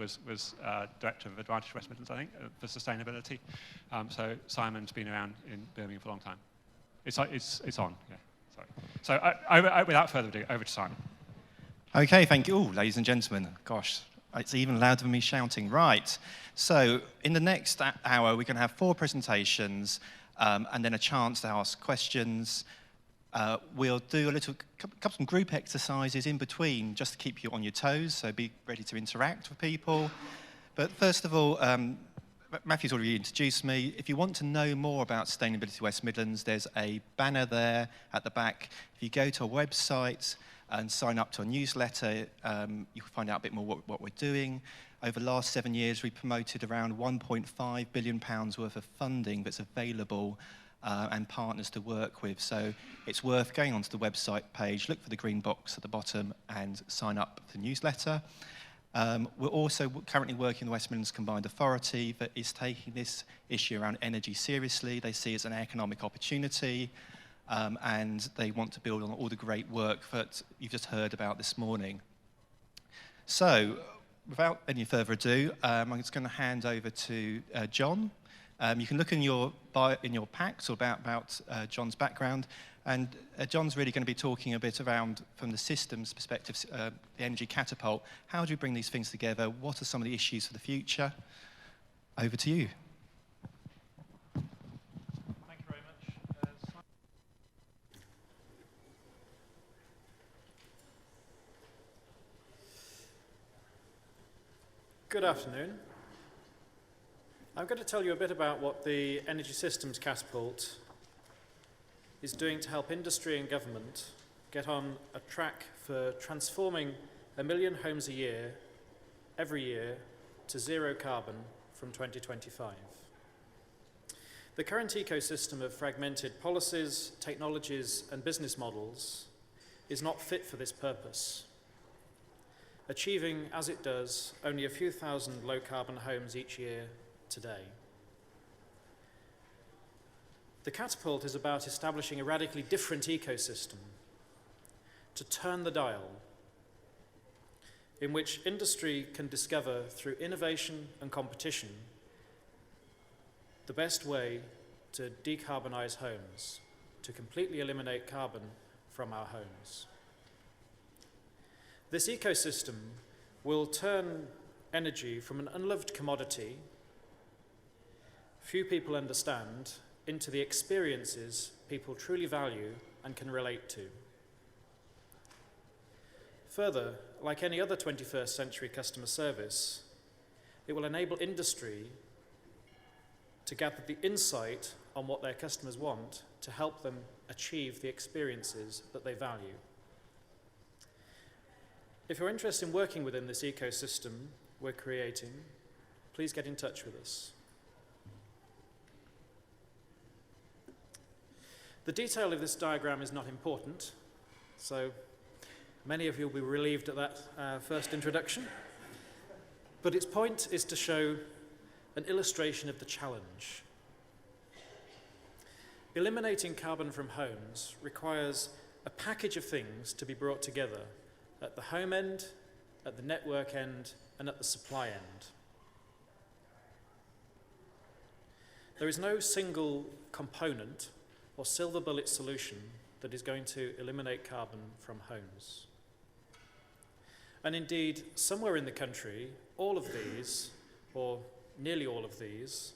was Director of Advantage West Midlands, I think, for sustainability. So Simon's been around in Birmingham for a long time. It's on, yeah, sorry. So without further ado, over to Simon. Okay, thank you. Ooh, ladies and gentlemen, gosh, it's even louder than me shouting. Right, so in the next hour, we're going to have 4 presentations and then a chance to ask questions. We'll do a couple of group exercises in between just to keep you on your toes, so be ready to interact with people. But first of all, Matthew's already introduced me. If you want to know more about Sustainability West Midlands, there's a banner there at the back. If you go to our website and sign up to a newsletter, you can find out a bit more what we're doing. Over the last 7 years, we promoted around £1.5 billion worth of funding that's available and partners to work with. So it's worth going onto the website page, look for the green box at the bottom and sign up for the newsletter. We're also currently working with the West Midlands Combined Authority that is taking this issue around energy seriously. They see it as an economic opportunity and they want to build on all the great work that you've just heard about this morning. So without any further ado, I'm just going to hand over to John. You can look in your packs about John's background, and John's really going to be talking a bit around, from the systems perspective, the energy catapult. How do we bring these things together? What are some of the issues for the future? Over to you. Thank you very much. Simon. Good afternoon. I'm going to tell you a bit about what the Energy Systems Catapult is doing to help industry and government get on a track for transforming 1 million homes a year, every year, to zero carbon from 2025. The current ecosystem of fragmented policies, technologies, and business models is not fit for this purpose, achieving, as it does, only a few thousand low-carbon homes each year today. The Catapult is about establishing a radically different ecosystem to turn the dial, in which industry can discover through innovation and competition the best way to decarbonize homes, to completely eliminate carbon from our homes. This ecosystem will turn energy from an unloved commodity few people understand into the experiences people truly value and can relate to. Further, like any other 21st century customer service, it will enable industry to gather the insight on what their customers want to help them achieve the experiences that they value. If you're interested in working within this ecosystem we're creating, please get in touch with us. The detail of this diagram is not important, so many of you will be relieved at that first introduction. But its point is to show an illustration of the challenge. Eliminating carbon from homes requires a package of things to be brought together at the home end, at the network end, and at the supply end. There is no single component or silver bullet solution that is going to eliminate carbon from homes. And indeed, somewhere in the country, all of these, or nearly all of these,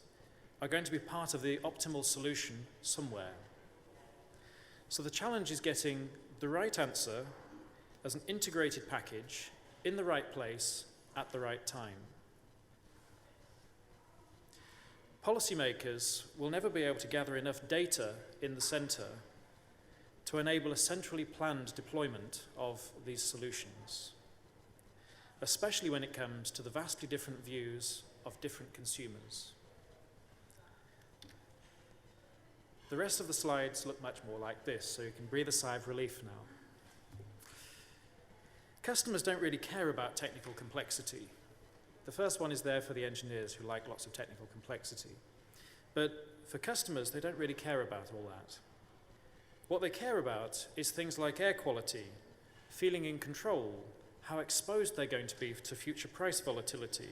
are going to be part of the optimal solution somewhere. So the challenge is getting the right answer as an integrated package in the right place at the right time. Policymakers will never be able to gather enough data in the centre to enable a centrally planned deployment of these solutions, especially when it comes to the vastly different views of different consumers. The rest of the slides look much more like this, so you can breathe a sigh of relief now. Customers don't really care about technical complexity. The first one is there for the engineers who like lots of technical complexity. But for customers, they don't really care about all that. What they care about is things like air quality, feeling in control, how exposed they're going to be to future price volatility,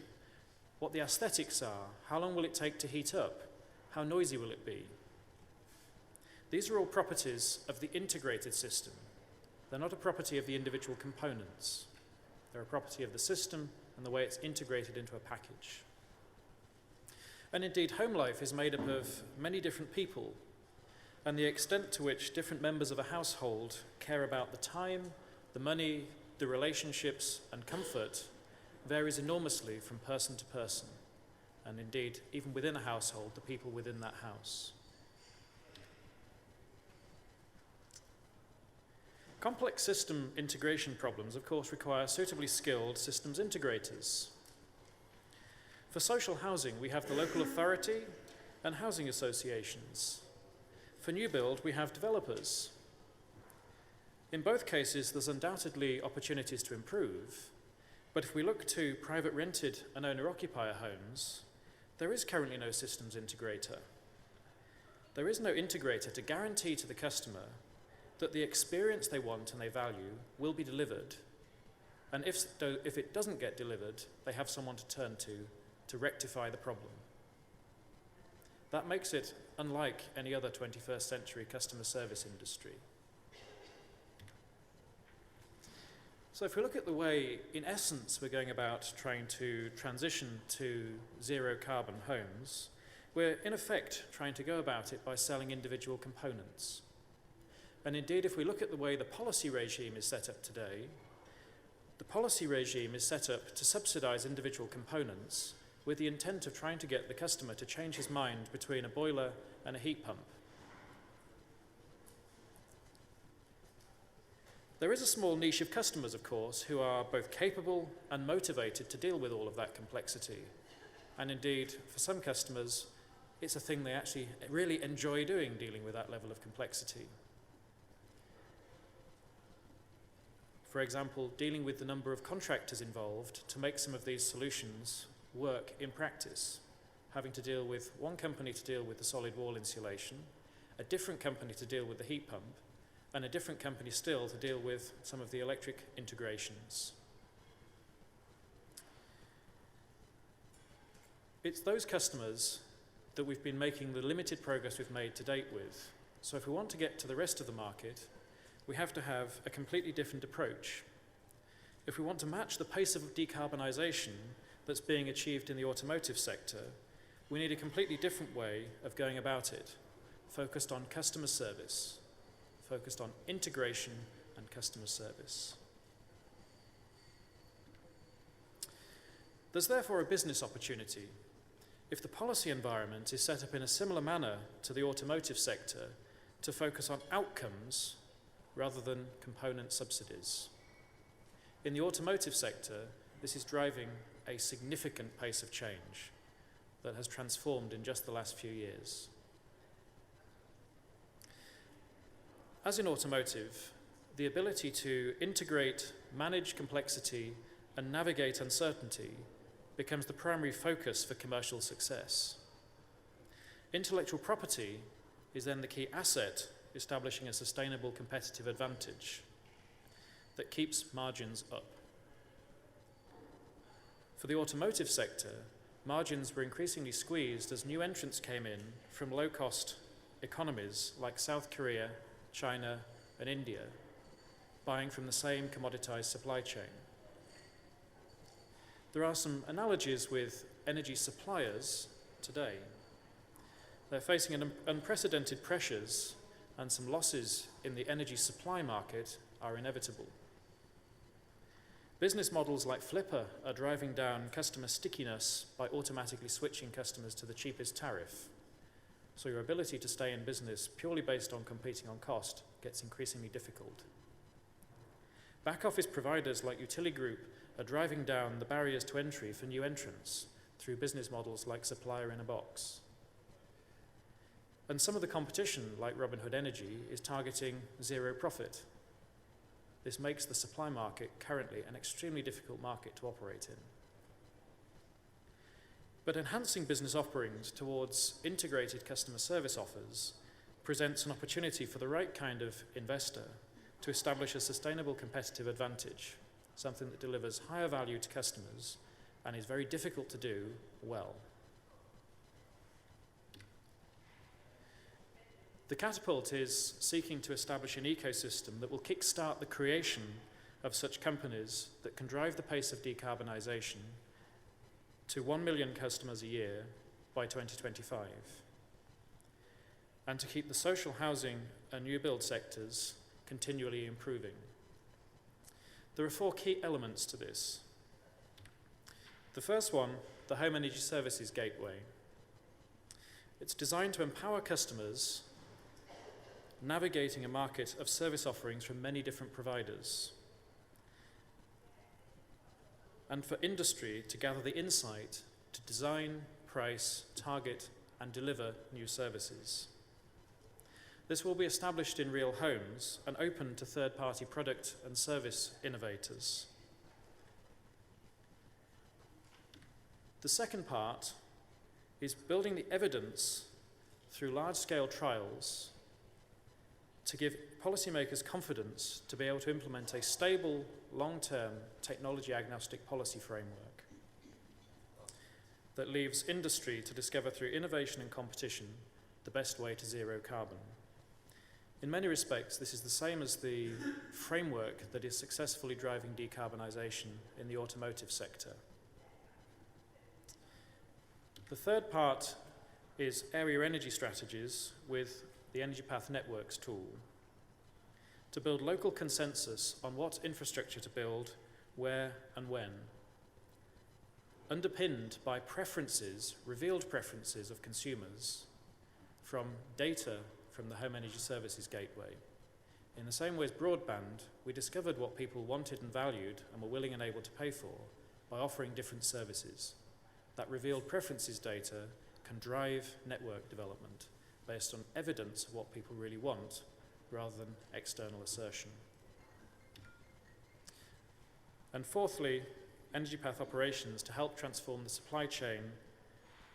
what the aesthetics are, how long will it take to heat up, how noisy will it be. These are all properties of the integrated system. They're not a property of the individual components. They're a property of the system and the way it's integrated into a package. And indeed, home life is made up of many different people, and the extent to which different members of a household care about the time, the money, the relationships, and comfort varies enormously from person to person, and indeed, even within a household, the people within that house. Complex system integration problems, of course, require suitably skilled systems integrators. For social housing, we have the local authority and housing associations. For new build, we have developers. In both cases, there's undoubtedly opportunities to improve, but if we look to private rented and owner-occupier homes, there is currently no systems integrator. There is no integrator to guarantee to the customer that the experience they want and they value will be delivered, and if it doesn't get delivered, they have someone to turn to rectify the problem. That makes it unlike any other 21st century customer service industry. So if we look at the way, in essence, we're going about trying to transition to zero carbon homes, we're in effect trying to go about it by selling individual components. And indeed, if we look at the way the policy regime is set up today, the policy regime is set up to subsidize individual components with the intent of trying to get the customer to change his mind between a boiler and a heat pump. There is a small niche of customers, of course, who are both capable and motivated to deal with all of that complexity. And indeed, for some customers, it's a thing they actually really enjoy doing, dealing with that level of complexity. For example, dealing with the number of contractors involved to make some of these solutions work in practice, having to deal with one company to deal with the solid wall insulation, a different company to deal with the heat pump, and a different company still to deal with some of the electric integrations. It's those customers that we've been making the limited progress we've made to date with. So if we want to get to the rest of the market, we have to have a completely different approach. If we want to match the pace of decarbonisation that's being achieved in the automotive sector, we need a completely different way of going about it, focused on customer service, focused on integration and customer service. There's therefore a business opportunity. If the policy environment is set up in a similar manner to the automotive sector, to focus on outcomes rather than component subsidies. In the automotive sector, this is driving a significant pace of change that has transformed in just the last few years. As in automotive, the ability to integrate, manage complexity, and navigate uncertainty becomes the primary focus for commercial success. Intellectual property is then the key asset establishing a sustainable competitive advantage that keeps margins up. For the automotive sector, margins were increasingly squeezed as new entrants came in from low-cost economies like South Korea, China, and India, buying from the same commoditized supply chain. There are some analogies with energy suppliers today. They're facing unprecedented pressures, and some losses in the energy supply market are inevitable. Business models like Flipper are driving down customer stickiness by automatically switching customers to the cheapest tariff. So your ability to stay in business purely based on competing on cost gets increasingly difficult. Back office providers like Utility Group are driving down the barriers to entry for new entrants through business models like supplier in a box. And some of the competition, like Robinhood Energy, is targeting zero profit. This makes the supply market currently an extremely difficult market to operate in. But enhancing business offerings towards integrated customer service offers presents an opportunity for the right kind of investor to establish a sustainable competitive advantage something that delivers higher value to customers and is very difficult to do well. The Catapult is seeking to establish an ecosystem that will kickstart the creation of such companies that can drive the pace of decarbonisation to 1 million customers a year by 2025, and to keep the social housing and new build sectors continually improving. There are 4 key elements to this. The first one, the Home Energy Services Gateway. It's designed to empower customers navigating a market of service offerings from many different providers, and for industry to gather the insight to design, price, target, and deliver new services. This will be established in real homes and open to third-party product and service innovators. The second part is building the evidence through large-scale trials to give policymakers confidence to be able to implement a stable, long-term, technology-agnostic policy framework that leaves industry to discover through innovation and competition the best way to zero carbon. In many respects, this is the same as the framework that is successfully driving decarbonisation in the automotive sector. The third part is area energy strategies with the Energy Path Networks tool to build local consensus on what infrastructure to build, where and when, underpinned by preferences, revealed preferences of consumers from data from the Home Energy Services Gateway. In the same way as broadband, we discovered what people wanted and valued and were willing and able to pay for by offering different services. That revealed preferences data can drive network development based on evidence of what people really want rather than external assertion. And fourthly, Energy Path operations to help transform the supply chain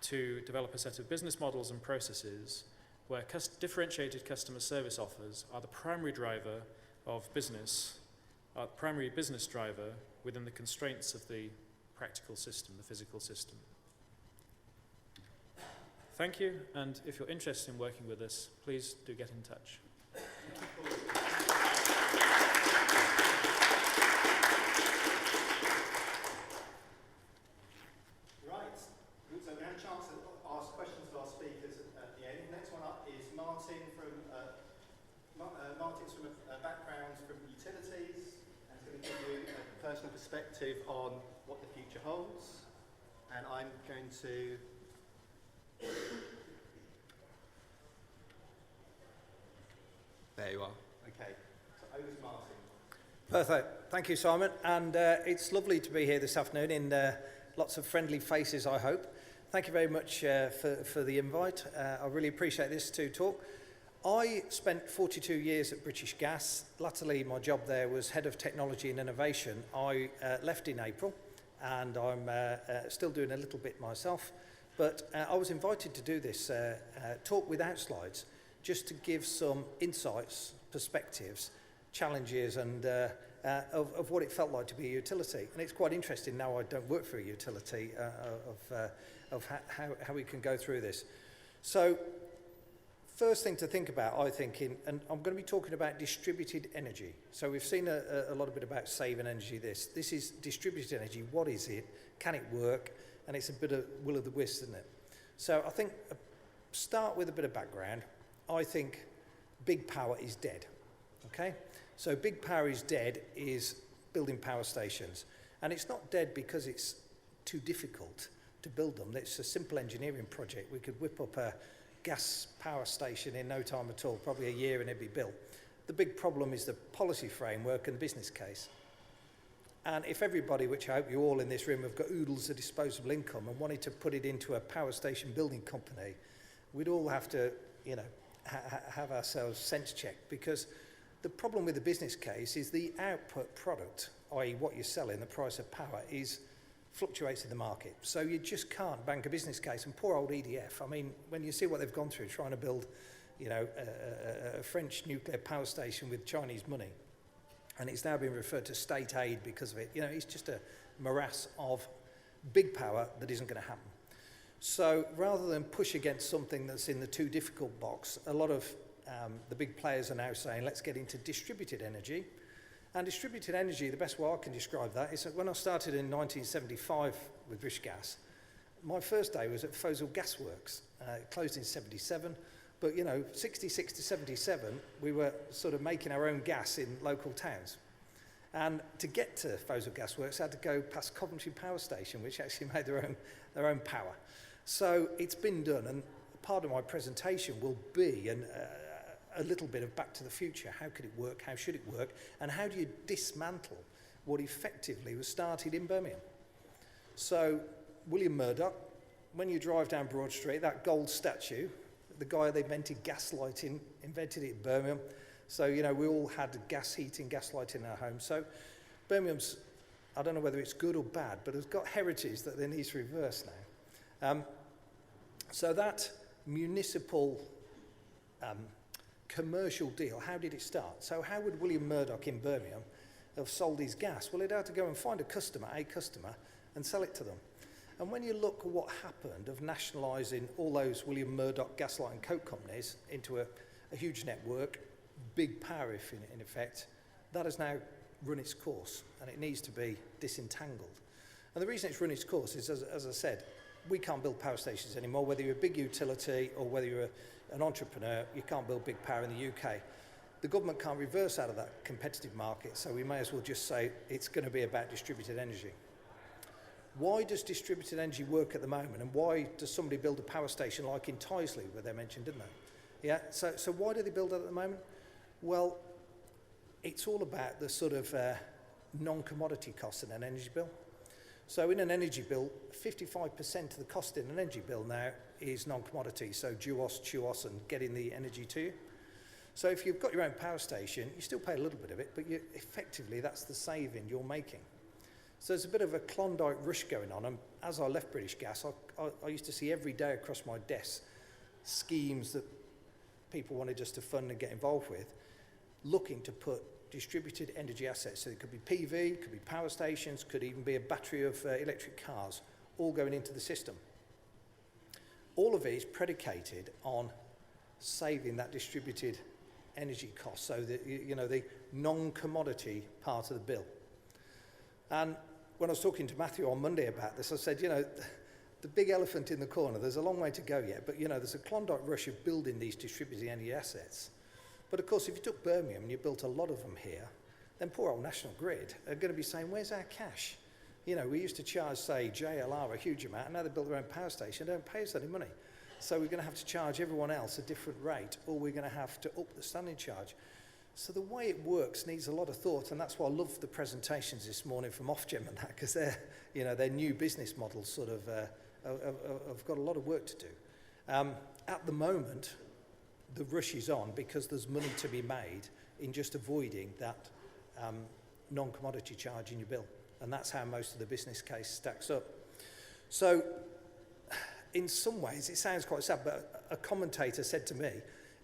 to develop a set of business models and processes where differentiated customer service offers are the primary driver of business, primary business driver within the constraints of the practical system, the physical system. Thank you, and if you're interested in working with us, please do get in touch. Right, so we have a chance to ask questions of our speakers at the end. Next one up is Martin Martin's from a background from utilities, and he's going to give you a personal perspective on what the future holds. And I'm going to there you are. Okay, so over to Martin. Perfect. Thank you, Simon. And it's lovely to be here this afternoon in lots of friendly faces, I hope. Thank you very much for the invite. I really appreciate this to talk. I spent 42 years at British Gas. Latterly, my job there was Head of Technology and Innovation. I left in April, and I'm still doing a little bit myself. But I was invited to do this talk without slides, just to give some insights, perspectives, challenges, and of what it felt like to be a utility. And it's quite interesting now I don't work for a utility of how we can go through this. So, first thing to think about, I think, and I'm going to be talking about distributed energy. So we've seen a lot of bit about saving energy. This is distributed energy. What is it? Can it work? And it's a bit of will of the wisp, isn't it? So I think start with a bit of background. I think big power is dead. Okay? So big power is dead is building power stations. And it's not dead because it's too difficult to build them. It's a simple engineering project. We could whip up a gas power station in no time at all, probably a year, and it'd be built. The big problem is the policy framework and the business case. And if everybody, which I hope you all in this room have got oodles of disposable income and wanted to put it into a power station building company, we'd all have to, have ourselves sense checked, because the problem with the business case is the output product, i.e. what you're selling, the price of power, fluctuates in the market. So you just can't bank a business case. And poor old EDF, I mean, when you see what they've gone through trying to build, a French nuclear power station with Chinese money, and it's now been referred to state aid because of it. You know, it's just a morass of big power that isn't going to happen. So rather than push against something that's in the too difficult box, a lot of the big players are now saying, let's get into distributed energy. And distributed energy, the best way I can describe that is that when I started in 1975 with British Gas, my first day was at Fossil Gas Works. It closed in 77, but you know, 66 to 77, we were sort of making our own gas in local towns. And to get to Fossil Gas Works, I had to go past Coventry Power Station, which actually made their own power. So it's been done, and part of my presentation will be a little bit of back to the future. How could it work? How should it work? And how do you dismantle what effectively was started in Birmingham? So William Murdoch, when you drive down Broad Street, that gold statue, the guy that invented gas lighting, invented it in Birmingham. So, you know, we all had gas heating, gas lighting in our homes. So Birmingham's, I don't know whether it's good or bad, but it's got heritage that they need to reverse now. So that municipal commercial deal, how did it start? So how would William Murdoch in Birmingham have sold his gas? Well, he'd have to go and find a customer, and sell it to them. And when you look at what happened of nationalising all those William Murdoch Gaslight and Coke companies into a huge network, big power in effect, that has now run its course, and it needs to be disentangled. And the reason it's run its course is, as I said, we can't build power stations anymore. Whether you're a big utility or whether you're an entrepreneur, you can't build big power in the UK. The government can't reverse out of that competitive market, so we may as well just say it's going to be about distributed energy. Why does distributed energy work at the moment, and why does somebody build a power station like in Tyseley, where they mentioned, didn't they? Yeah, so why do they build it at the moment? Well, it's all about the sort of non-commodity costs in an energy bill. So in an energy bill, 55% of the cost in an energy bill now is non-commodity, so duos, chuos, and getting the energy to you. So if you've got your own power station, you still pay a little bit of it, but effectively that's the saving you're making. So there's a bit of a Klondike rush going on, and as I left British Gas, I used to see every day across my desk schemes that people wanted us to fund and get involved with, looking to put distributed energy assets. So it could be PV, could be power stations, could even be a battery of electric cars, all going into the system. All of it is predicated on saving that distributed energy cost, so that, you know, the non-commodity part of the bill. And when I was talking to Matthew on Monday about this, I said, you know, the big elephant in the corner, there's a long way to go yet, but, you know, there's a Klondike rush of building these distributed energy assets. But, of course, if you took Birmingham and you built a lot of them here, then poor old National Grid are going to be saying, where's our cash? You know, we used to charge, say, JLR a huge amount, and now they built their own power station, they don't pay us any money. So we're going to have to charge everyone else a different rate, or we're going to have to up the standing charge. So the way it works needs a lot of thought, and that's why I love the presentations this morning from Ofgem and that, because their new business models sort of have got a lot of work to do. At the moment, the rush is on because there's money to be made in just avoiding that non-commodity charge in your bill, and that's how most of the business case stacks up. So in some ways, it sounds quite sad, but a commentator said to me,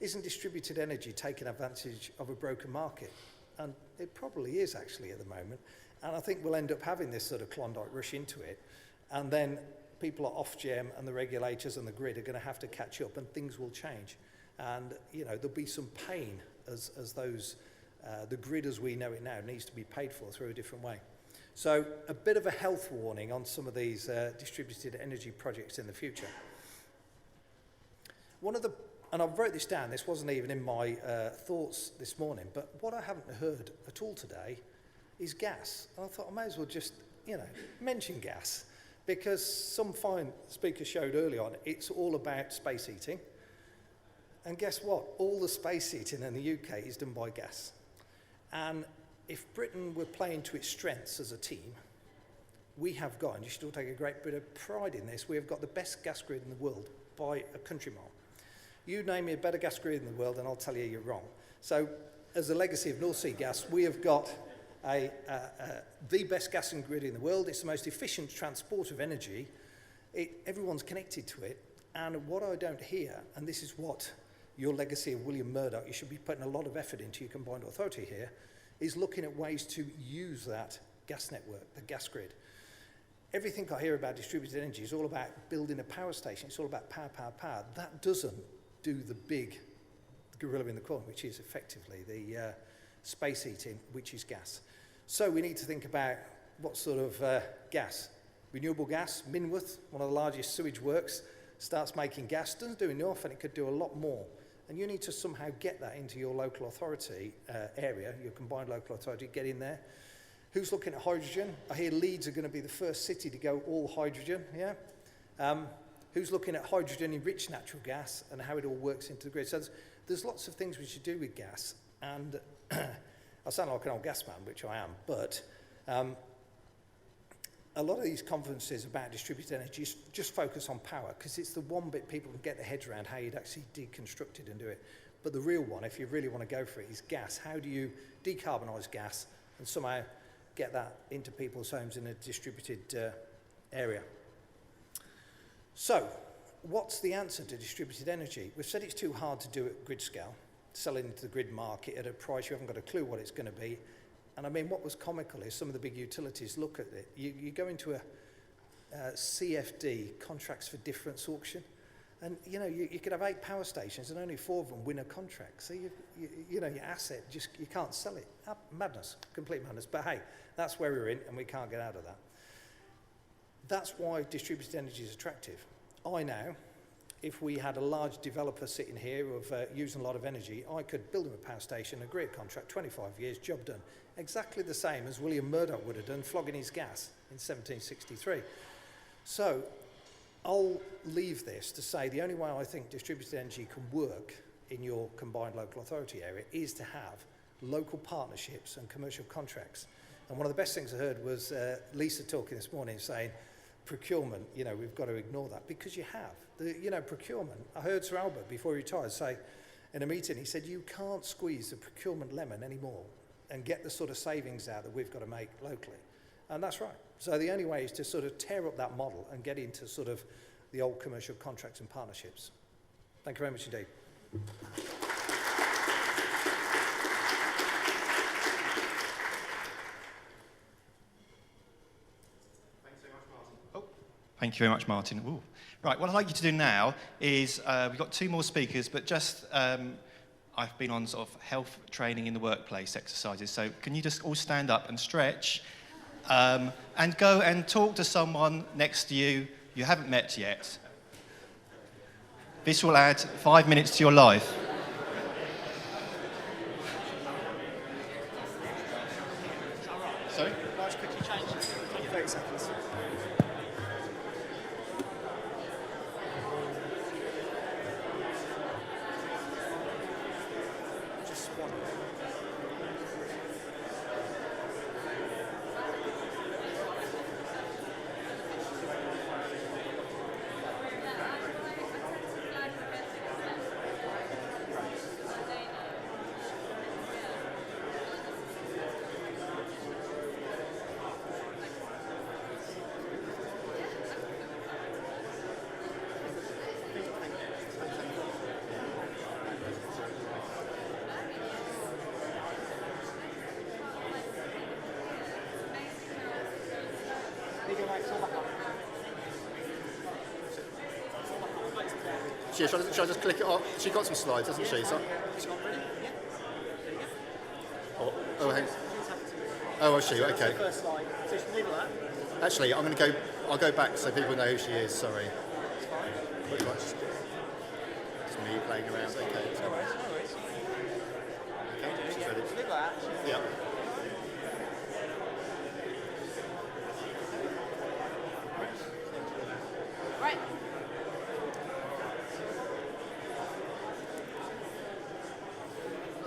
isn't distributed energy taking advantage of a broken market? And it probably is actually at the moment. And I think we'll end up having this sort of Klondike rush into it. And then people at Ofgem and the regulators and the grid are going to have to catch up, and things will change. And, you know, there'll be some pain as those, the grid as we know it now needs to be paid for through a different way. So a bit of a health warning on some of these distributed energy projects in the future. And I wrote this down, this wasn't even in my thoughts this morning, but what I haven't heard at all today is gas. And I thought I may as well just, you know, mention gas, because some fine speakers showed early on, it's all about space heating. And guess what? All the space heating in the UK is done by gas. And if Britain were playing to its strengths as a team, we have got, and you should all take a great bit of pride in this, we have got the best gas grid in the world by a country mile. You name me a better gas grid in the world and I'll tell you you're wrong. So as a legacy of North Sea Gas, we have got the best gas and grid in the world. It's the most efficient transport of energy. Everyone's connected to it. And what I don't hear, and this is what your legacy of William Murdoch, you should be putting a lot of effort into your combined authority here, is looking at ways to use that gas network, the gas grid. Everything I hear about distributed energy is all about building a power station. It's all about power, power, power. That doesn't do the big gorilla in the corner, which is effectively the space heating, which is gas. So we need to think about what sort of gas. Renewable gas, Minworth, one of the largest sewage works, starts making gas, doesn't do enough, and it could do a lot more. And you need to somehow get that into your local authority area, your combined local authority, get in there. Who's looking at hydrogen? I hear Leeds are going to be the first city to go all hydrogen, yeah? Who's looking at hydrogen-enriched natural gas and how it all works into the grid? So there's lots of things we should do with gas, and I sound like an old gas man, which I am, but a lot of these conferences about distributed energy just focus on power, because it's the one bit people can get their heads around how you'd actually deconstruct it and do it. But the real one, if you really want to go for it, is gas. How do you decarbonise gas and somehow get that into people's homes in a distributed area? So, what's the answer to distributed energy? We've said it's too hard to do at grid scale, selling into the grid market at a price you haven't got a clue what it's going to be. And I mean, what was comical is some of the big utilities look at it. You go into a CFD, contracts for difference auction, and you know you could have 8 power stations and only 4 of them win a contract. So you know your asset you can't sell it. Madness, complete madness. But hey, that's where we're in, and we can't get out of that. That's why distributed energy is attractive. I know, if we had a large developer sitting here of using a lot of energy, I could build him a power station, agree a contract, 25 years, job done. Exactly the same as William Murdoch would have done flogging his gas in 1763. So I'll leave this to say the only way I think distributed energy can work in your combined local authority area is to have local partnerships and commercial contracts. And one of the best things I heard was Lisa talking this morning saying, procurement, you know, we've got to ignore that, because you have. Procurement. I heard Sir Albert, before he retired, say in a meeting, he said, you can't squeeze the procurement lemon anymore and get the sort of savings out that we've got to make locally. And that's right. So the only way is to sort of tear up that model and get into sort of the old commercial contracts and partnerships. Thank you very much indeed. Thank you very much, Martin. Ooh. Right, what I'd like you to do now is, we've got 2 more speakers, but just, I've been on sort of health training in the workplace exercises, so can you just all stand up and stretch, and go and talk to someone next to you you haven't met yet. This will add 5 minutes to your life. Sorry? Large quickly change. 30 seconds. Just one. Yeah, shall I just click it off? She got some slides, hasn't she? So, oh, has she? Okay. Actually, I'll go back so people know who she is, sorry. It's me playing around, okay. No worries. Okay, she's ready. Yeah. Right.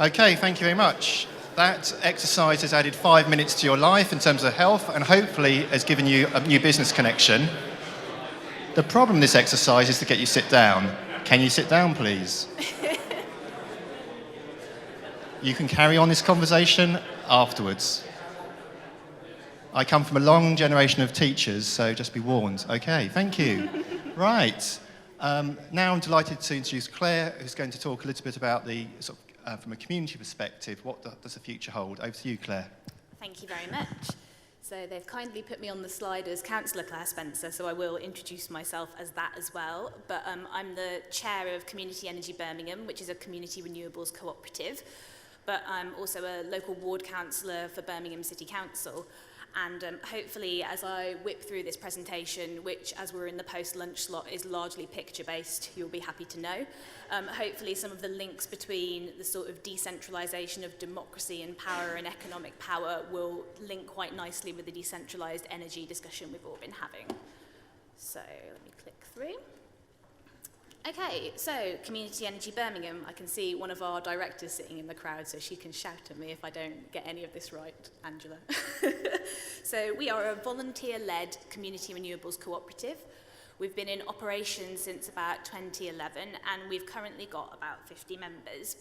Okay, thank you very much. That exercise has added 5 minutes to your life in terms of health, and hopefully has given you a new business connection. The problem with this exercise is to get you sit down. Can you sit down, please? You can carry on this conversation afterwards. I come from a long generation of teachers, so just be warned. Okay, thank you. Right. Now I'm delighted to introduce Claire, who's going to talk a little bit about the sort of from a community perspective, what does the future hold? Over to you, Claire. Thank you very much. So they've kindly put me on the slide as Councillor Claire Spencer, so I will introduce myself as that as well. But I'm the chair of Community Energy Birmingham, which is a community renewables cooperative. But I'm also a local ward councillor for Birmingham City Council. And hopefully, as I whip through this presentation, which, as we're in the post-lunch slot, is largely picture-based, you'll be happy to know. Hopefully, some of the links between the sort of decentralisation of democracy and power and economic power will link quite nicely with the decentralised energy discussion we've all been having. So, let me click through. Okay, so Community Energy Birmingham. I can see one of our directors sitting in the crowd, so she can shout at me if I don't get any of this right, Angela. So we are a volunteer-led community renewables cooperative. We've been in operation since about 2011, and we've currently got about 50 members.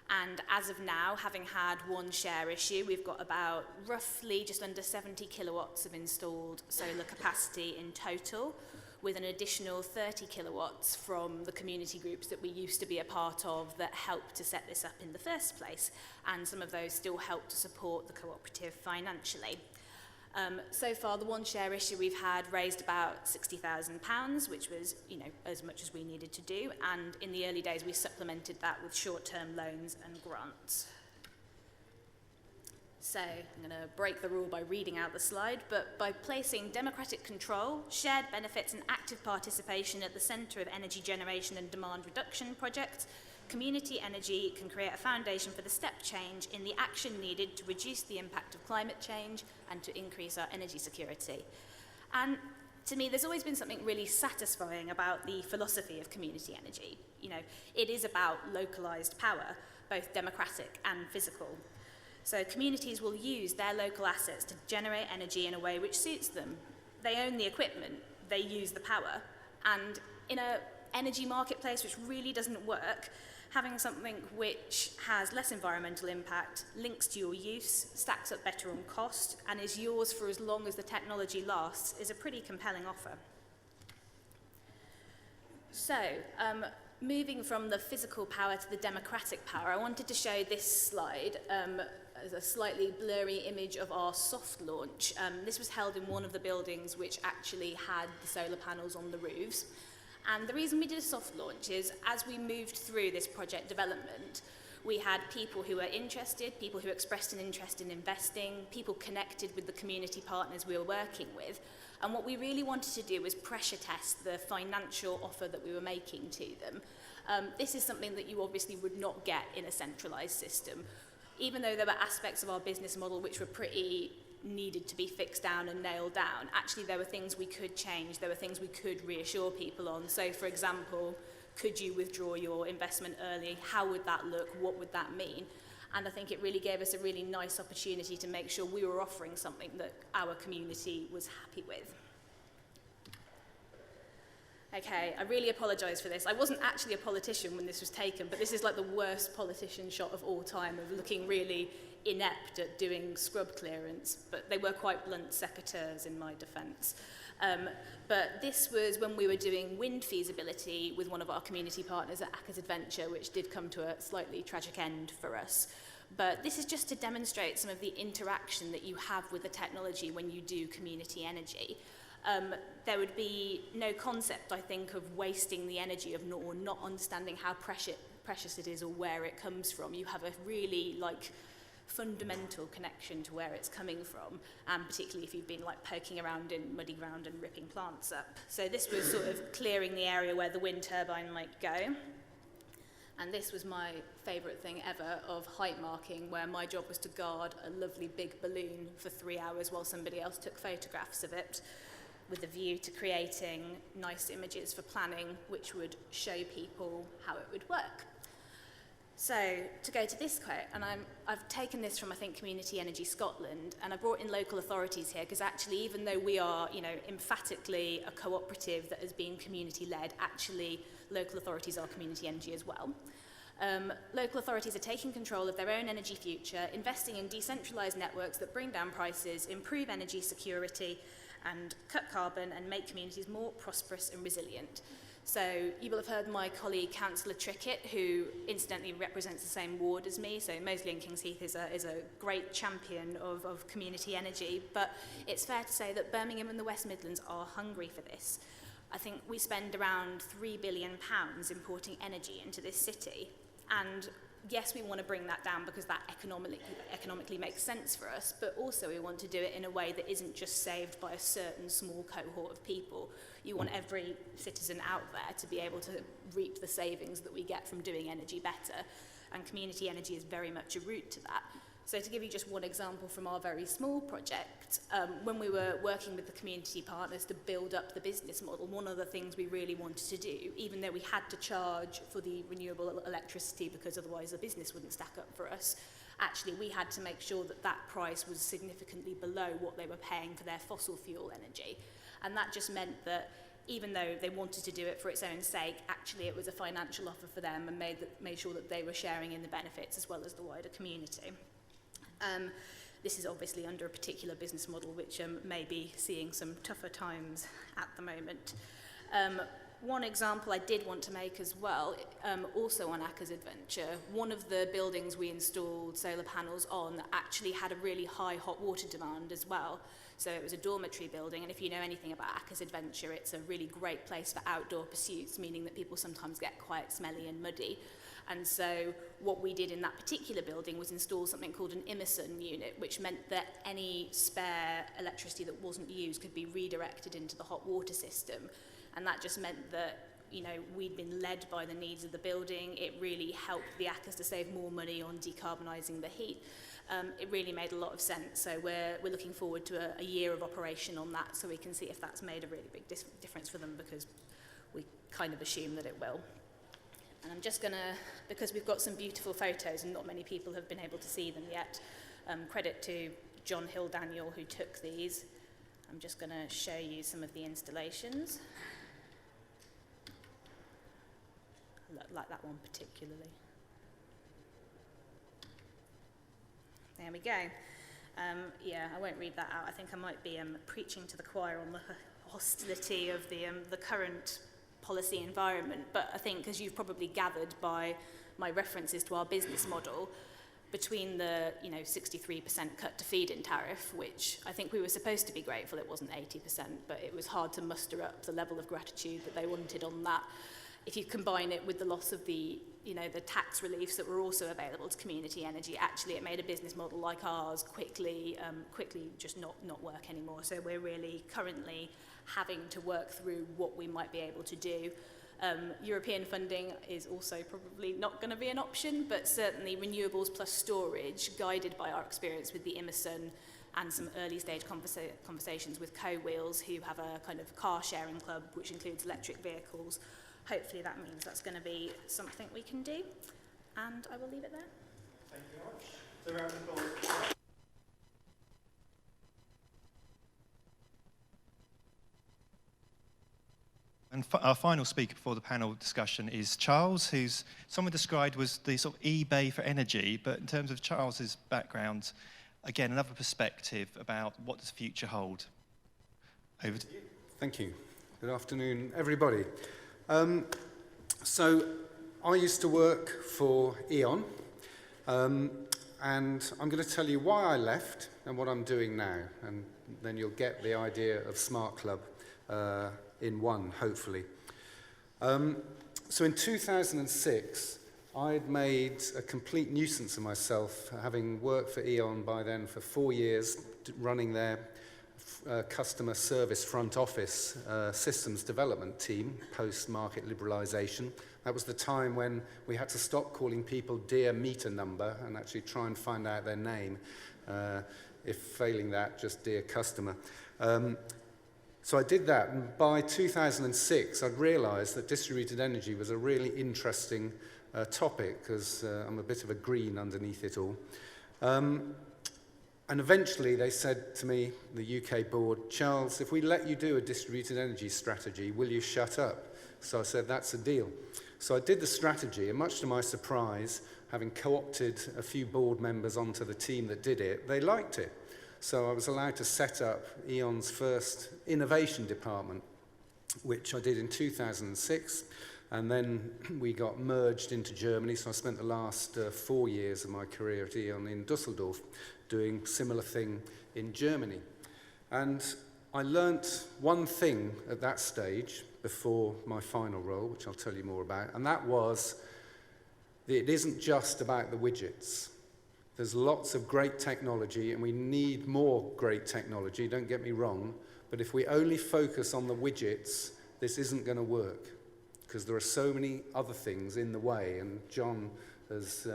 And as of now, having had one share issue, we've got about roughly just under 70 kilowatts of installed solar capacity in total, with an additional 30 kilowatts from the community groups that we used to be a part of that helped to set this up in the first place. And some of those still help to support the cooperative financially. So far, the one share issue we've had raised about £60,000, which was, as much as we needed to do. And in the early days, we supplemented that with short-term loans and grants. So I'm going to break the rule by reading out the slide, but by placing democratic control, shared benefits and active participation at the centre of energy generation and demand reduction projects, Community Energy can create a foundation for the step change in the action needed to reduce the impact of climate change and to increase our energy security. And to me, there's always been something really satisfying about the philosophy of community energy. It is about localised power, both democratic and physical. So communities will use their local assets to generate energy in a way which suits them. They own the equipment, they use the power, and in an energy marketplace which really doesn't work, having something which has less environmental impact, links to your use, stacks up better on cost, and is yours for as long as the technology lasts is a pretty compelling offer. So, moving from the physical power to the democratic power, I wanted to show this slide as a slightly blurry image of our soft launch. This was held in one of the buildings which actually had the solar panels on the roofs. And the reason we did a soft launch is, as we moved through this project development, we had people who were interested, people who expressed an interest in investing, people connected with the community partners we were working with. And what we really wanted to do was pressure test the financial offer that we were making to them. This is something that you obviously would not get in a centralised system. Even though there were aspects of our business model which were pretty needed to be fixed down and nailed down, actually there were things we could change, there were things we could reassure people on. So, for example, could you withdraw your investment early? How would that look? What would that mean? And I think it really gave us a really nice opportunity to make sure we were offering something that our community was happy with. Okay, I really apologise for this. I wasn't actually a politician when this was taken, but this is like the worst politician shot of all time, of looking really inept at doing scrub clearance, but they were quite blunt secateurs in my defence. But this was when we were doing wind feasibility with one of our community partners at Acker's Adventure, which did come to a slightly tragic end for us. But this is just to demonstrate some of the interaction that you have with the technology when you do community energy. There would be no concept, I think, of wasting the energy or not understanding how precious it is or where it comes from. You have a really fundamental connection to where it's coming from, and particularly if you've been poking around in muddy ground and ripping plants up. So this was sort of clearing the area where the wind turbine might go. And this was my favourite thing ever of height marking, where my job was to guard a lovely big balloon for 3 hours while somebody else took photographs of it, with a view to creating nice images for planning which would show people how it would work. So, to go to this quote, and I've taken this from, I think, Community Energy Scotland, and I brought in local authorities here, because actually, even though we are, emphatically a cooperative that has been community-led, actually, local authorities are community energy as well. Local authorities are taking control of their own energy future, investing in decentralised networks that bring down prices, improve energy security, and cut carbon and make communities more prosperous and resilient. So you will have heard my colleague, Councillor Trickett, who incidentally represents the same ward as me. So Moseley and Kings Heath is a great champion of community energy. But it's fair to say that Birmingham and the West Midlands are hungry for this. I think we spend around £3 billion importing energy into this city. And yes, we want to bring that down because that economically makes sense for us, but also we want to do it in a way that isn't just saved by a certain small cohort of people. You want every citizen out there to be able to reap the savings that we get from doing energy better, and community energy is very much a route to that. So to give you just one example from our very small project, when we were working with the community partners to build up the business model, one of the things we really wanted to do, even though we had to charge for the renewable electricity because otherwise the business wouldn't stack up for us, actually we had to make sure that that price was significantly below what they were paying for their fossil fuel energy. And that just meant that even though they wanted to do it for its own sake, actually it was a financial offer for them and made sure that they were sharing in the benefits as well as the wider community. This is obviously under a particular business model which may be seeing some tougher times at the moment. One example I did want to make as well, also on Acker's Adventure, one of the buildings we installed solar panels on actually had a really high hot water demand as well. So it was a dormitory building, and if you know anything about Acker's Adventure, it's a really great place for outdoor pursuits, meaning that people sometimes get quite smelly and muddy. And so what we did in that particular building was install something called an Emerson unit, which meant that any spare electricity that wasn't used could be redirected into the hot water system. And that just meant that, you know, we'd been led by the needs of the building. It really helped the Ackers to save more money on decarbonising the heat. It really made a lot of sense. So we're looking forward to a year of operation on that, so we can see if that's made a really big difference for them, because we kind of assume that it will. And I'm just going to, because we've got some beautiful photos and not many people have been able to see them yet, credit to John Hill Daniel who took these. I'm just going to show you some of the installations. Like that one particularly. There we go. Yeah, I won't read that out. I think I might be preaching to the choir on the hostility of the current policy environment, but I think, as you've probably gathered by my references to our business model, between the 63% cut to feed-in tariff, which I think we were supposed to be grateful it wasn't 80%, but it was hard to muster up the level of gratitude that they wanted on that. If you combine it with the loss of the tax reliefs that were also available to community energy, actually it made a business model like ours quickly just not work anymore. So we're really currently having to work through what we might be able to do. European funding is also probably not going to be an option, but certainly renewables plus storage, guided by our experience with the Emerson and some early stage conversations with Co-Wheels, who have a kind of car sharing club which includes electric vehicles. Hopefully that means that's going to be something we can do, and I will leave it there. Thank you very much. So round of applause. And our final speaker for the panel discussion is Charles, who's someone described was the sort of eBay for energy, but in terms of Charles's background, again, another perspective about what does the future hold. Over to you. Thank you. Good afternoon, everybody. So I used to work for E.ON, and I'm going to tell you why I left and what I'm doing now, and then you'll get the idea of Smart Club in one, hopefully. So in 2006, I'd made a complete nuisance of myself, having worked for E.ON by then for 4 years, running their customer service front office systems development team, post-market liberalisation. That was the time when we had to stop calling people dear meter number and actually try and find out their name. If failing that, just dear customer. So I did that, and by 2006 I'd realised that distributed energy was a really interesting topic, because I'm a bit of a green underneath it all. And eventually they said to me, the UK board, Charles, if we let you do a distributed energy strategy, will you shut up? So I said, that's a deal. So I did the strategy, and much to my surprise, having co-opted a few board members onto the team that did it, they liked it. So I was allowed to set up E.ON's first innovation department. which I did in 2006. And then we got merged into Germany, so I spent the last 4 years of my career at E.ON in Dusseldorf doing similar thing in Germany. And I learnt one thing at that stage before my final role, which I'll tell you more about, and that was that it isn't just about the widgets. There's lots of great technology, and we need more great technology, don't get me wrong, but if we only focus on the widgets, this isn't going to work, because there are so many other things in the way, and John has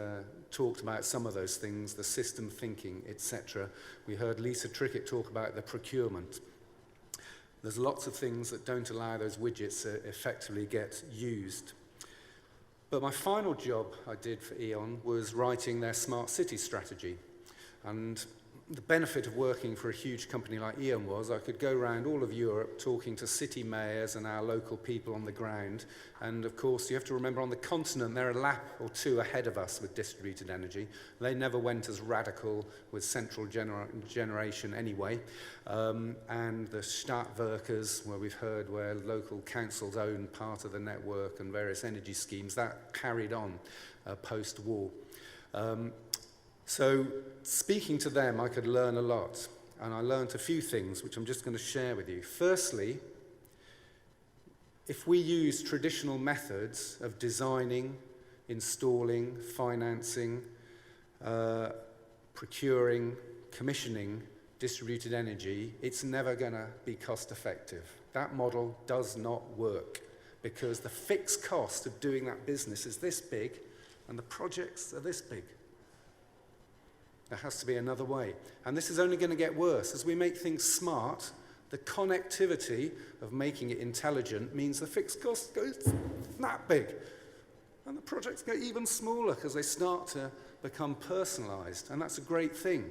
talked about some of those things, the system thinking, etc. We heard Lisa Trickett talk about the procurement. There's lots of things that don't allow those widgets to effectively get used. But my final job I did for E.ON was writing their smart city strategy. And the benefit of working for a huge company like E.ON was I could go around all of Europe talking to city mayors and our local people on the ground. And of course, you have to remember on the continent, they're a lap or two ahead of us with distributed energy. They never went as radical with central generation anyway. And the Stadtwerkers, where we've heard where local councils own part of the network and various energy schemes, that carried on post-war. So speaking to them, I could learn a lot. And I learned a few things, which I'm just going to share with you. Firstly, if we use traditional methods of designing, installing, financing, procuring, commissioning distributed energy, it's never going to be cost effective. That model does not work because the fixed cost of doing that business is this big and the projects are this big. There has to be another way. And this is only going to get worse. As we make things smart, the connectivity of making it intelligent means the fixed cost goes that big. And the projects get even smaller because they start to become personalized. And that's a great thing.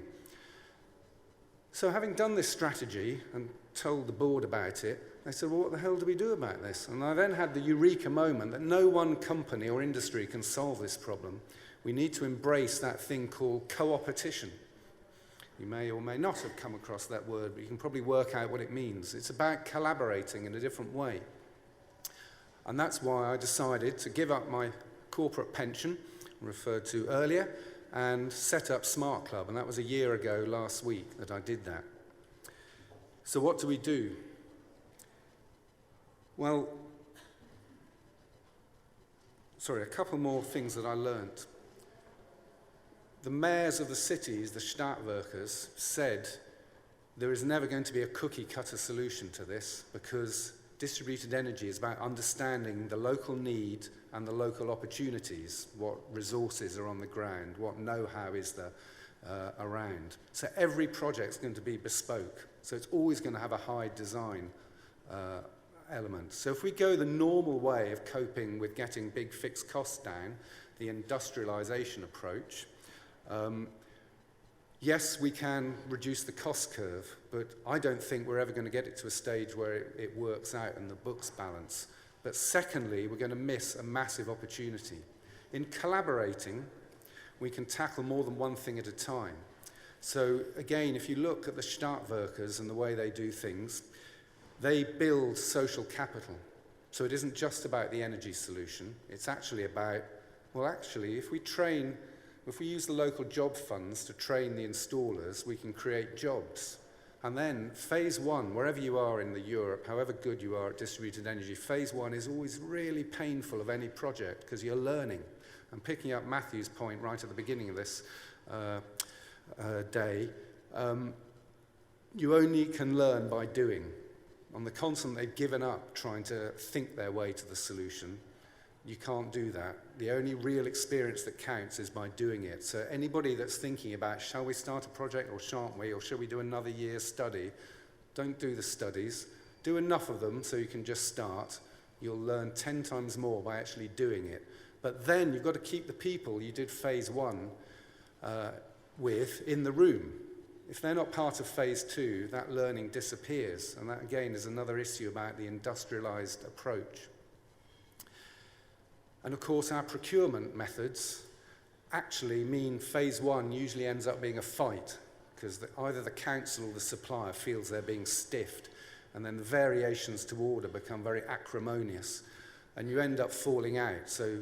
So having done this strategy and told the board about it, they said, well, what the hell do we do about this? And I then had the eureka moment that no one company or industry can solve this problem. We need to embrace that thing called co-opetition. You may or may not have come across that word, but you can probably work out what it means. It's about collaborating in a different way. And that's why I decided to give up my corporate pension, referred to earlier, and set up Smart Club. And that was a year ago last week that I did that. So what do we do? Well, a couple more things that I learnt. The mayors of the cities, the Stadtwerkers, said there is never going to be a cookie-cutter solution to this because distributed energy is about understanding the local need and the local opportunities, what resources are on the ground, what know-how is there around. So every project is going to be bespoke. So it's always going to have a high design element. So if we go the normal way of coping with getting big fixed costs down, the industrialization approach, yes, we can reduce the cost curve, but I don't think we're ever going to get it to a stage where it works out and the books balance. But secondly, we're going to miss a massive opportunity. In collaborating, we can tackle more than one thing at a time. So again, if you look at the Stadtwerkers and the way they do things, they build social capital. So it isn't just about the energy solution. It's actually about, well, actually, if we use the local job funds to train the installers, we can create jobs. And then phase one, wherever you are in Europe, however good you are at distributed energy, phase one is always really painful of any project because you're learning. And picking up Matthew's point right at the beginning of this day, you only can learn by doing. On the continent, they've given up trying to think their way to the solution. You can't do that. The only real experience that counts is by doing it. So anybody that's thinking about, shall we start a project or shan't we, or shall we do another year's study, don't do the studies. Do enough of them so you can just start. You'll learn 10 times more by actually doing it. But then you've got to keep the people you did phase one with in the room. If they're not part of phase two, that learning disappears. And that, again, is another issue about the industrialized approach. And of course, our procurement methods actually mean phase one usually ends up being a fight because either the council or the supplier feels they're being stiffed. and then the variations to order become very acrimonious, and you end up falling out. So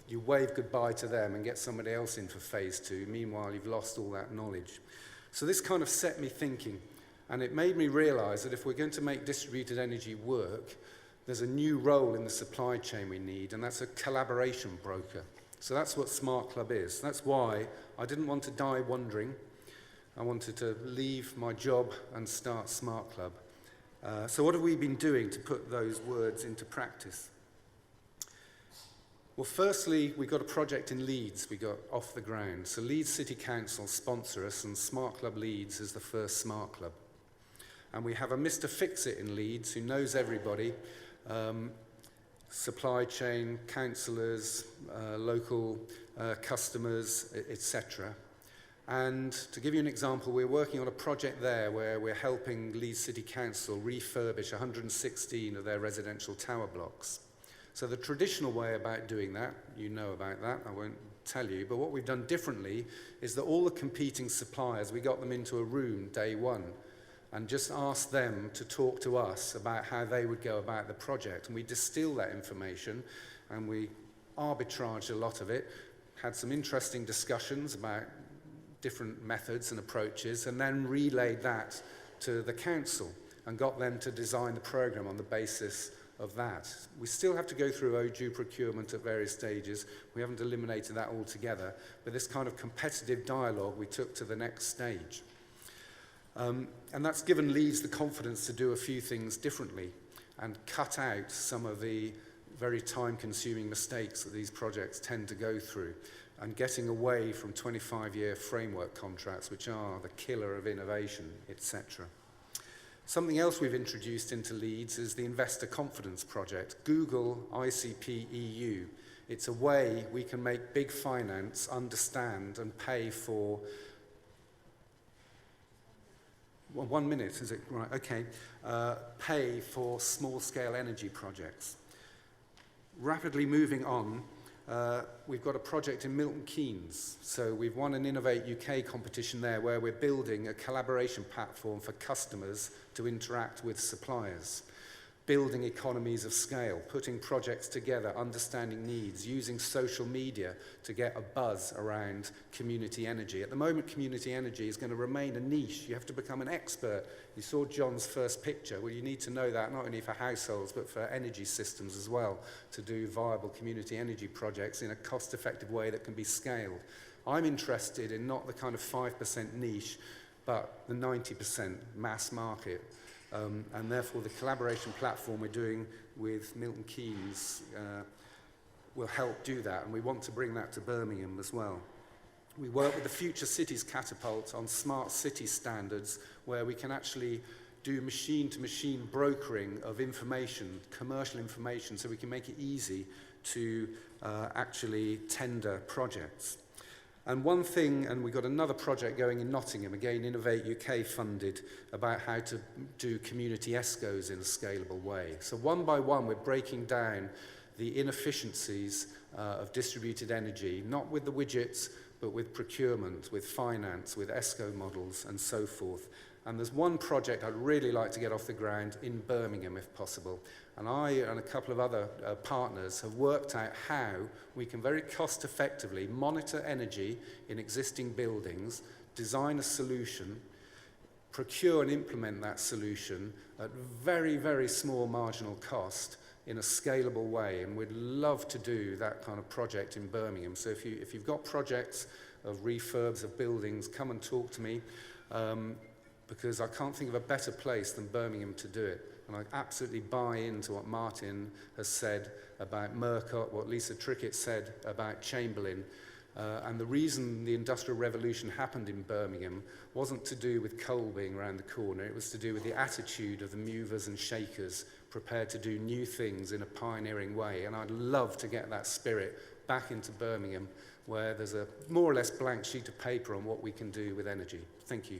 you wave goodbye to them and get somebody else in for phase 2. Meanwhile, you've lost all that knowledge. So this kind of set me thinking, and it made me realize that if we're going to make distributed energy work, there's a new role in the supply chain we need, and that's a collaboration broker. So that's what Smart Club is. That's why I didn't want to die wondering. I wanted to leave my job and start Smart Club. So what have we been doing to put those words into practice? Well, firstly, we got a project in Leeds we got off the ground. So Leeds City Council sponsor us, and Smart Club Leeds is the first Smart Club. And we have a Mr. Fix-It in Leeds who knows everybody, supply chain, councillors, local customers, etc. And to give you an example, we're working on a project there where we're helping Leeds City Council refurbish 116 of their residential tower blocks. So the traditional way about doing that, you know about that, I won't tell you, but what we've done differently is that all the competing suppliers, we got them into a room day one and just asked them to talk to us about how they would go about the project. And we distilled that information and we arbitraged a lot of it, had some interesting discussions about different methods and approaches, and then relayed that to the council and got them to design the programme on the basis of that. We still have to go through OJU procurement at various stages. We haven't eliminated that altogether, but this kind of competitive dialogue we took to the next stage. And that's given Leeds the confidence to do a few things differently and cut out some of the very time-consuming mistakes that these projects tend to go through, and getting away from 25-year framework contracts, which are the killer of innovation, etc. Something else we've introduced into Leeds is the Investor Confidence Project, Google ICP EU. It's a way we can make big finance understand and pay for... Well, 1 minute, is it? Right, okay. Pay for small-scale energy projects. Rapidly moving on, we've got a project in Milton Keynes. So we've won an Innovate UK competition there where we're building a collaboration platform for customers to interact with suppliers, building economies of scale, putting projects together, understanding needs, using social media to get a buzz around community energy. At the moment, community energy is going to remain a niche. You have to become an expert. You saw John's first picture. Well, you need to know that not only for households, but for energy systems as well, to do viable community energy projects in a cost-effective way that can be scaled. I'm interested in not the kind of 5% niche, but the 90% mass market. And therefore, the collaboration platform we're doing with Milton Keynes will help do that, and we want to bring that to Birmingham as well. We work with the Future Cities Catapult on smart city standards, where we can actually do machine-to-machine brokering of information, commercial information, so we can make it easy to actually tender projects. And one thing, and we've got another project going in Nottingham, again, Innovate UK funded, about how to do community ESCOs in a scalable way. So one by one, we're breaking down the inefficiencies of distributed energy, not with the widgets, but with procurement, with finance, with ESCO models, and so forth. And there's one project I'd really like to get off the ground in Birmingham, if possible. And I and a couple of other partners have worked out how we can very cost-effectively monitor energy in existing buildings, design a solution, procure and implement that solution at very, very small marginal cost in a scalable way. And we'd love to do that kind of project in Birmingham. So if you've got projects of refurbs of buildings, come and talk to me. Because I can't think of a better place than Birmingham to do it. And I absolutely buy into what Martin has said about Murcott, what Lisa Trickett said about Chamberlain. And the reason the Industrial Revolution happened in Birmingham wasn't to do with coal being around the corner. It was to do with the attitude of the movers and shakers, prepared to do new things in a pioneering way. And I'd love to get that spirit back into Birmingham, where there's a more or less blank sheet of paper on what we can do with energy. Thank you.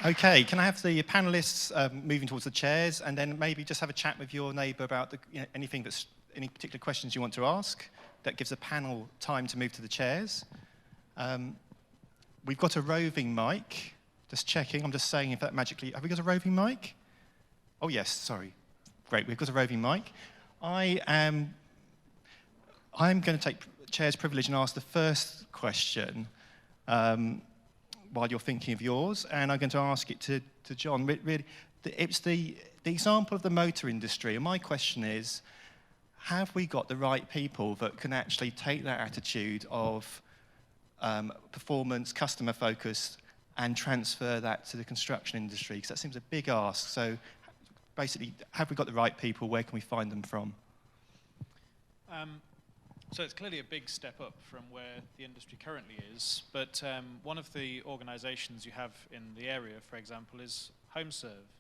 Okay, can I have the panelists moving towards the chairs, and then maybe just have a chat with your neighbour about anything that's any particular questions you want to ask. That gives the panel time to move to the chairs. we've got a roving mic. Just checking. I'm just saying if that magically... Have we got a roving mic? Oh, yes. Sorry. Great. We've got a roving mic. I'm going to take Chair's privilege and ask the first question while you're thinking of yours, and I'm going to ask it to John. Really, it's the example of the motor industry, and my question is, have we got the right people that can actually take that attitude of performance, customer focus, and transfer that to the construction industry? Because that seems a big ask. So basically, have we got the right people? Where can we find them from? So it's clearly a big step up from where the industry currently is, but one of the organisations you have in the area, for example, is HomeServe,